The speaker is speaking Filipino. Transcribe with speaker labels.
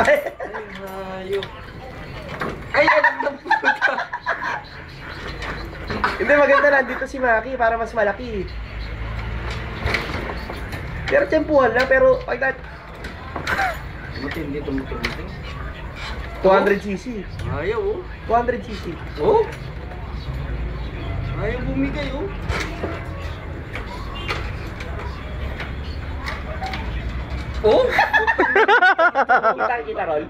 Speaker 1: Hayop. Ay, anak ng puta.
Speaker 2: Hindi, maganda lang dito si Maki para mas malaki. Pero tempuhan lang, pero pag na...
Speaker 1: Matindi ito, matindi.
Speaker 2: 200cc.
Speaker 1: Ayaw, oh.
Speaker 2: 200cc.
Speaker 1: Oh? Ayaw bumigay, oh. Oh?
Speaker 2: Kita, Roll.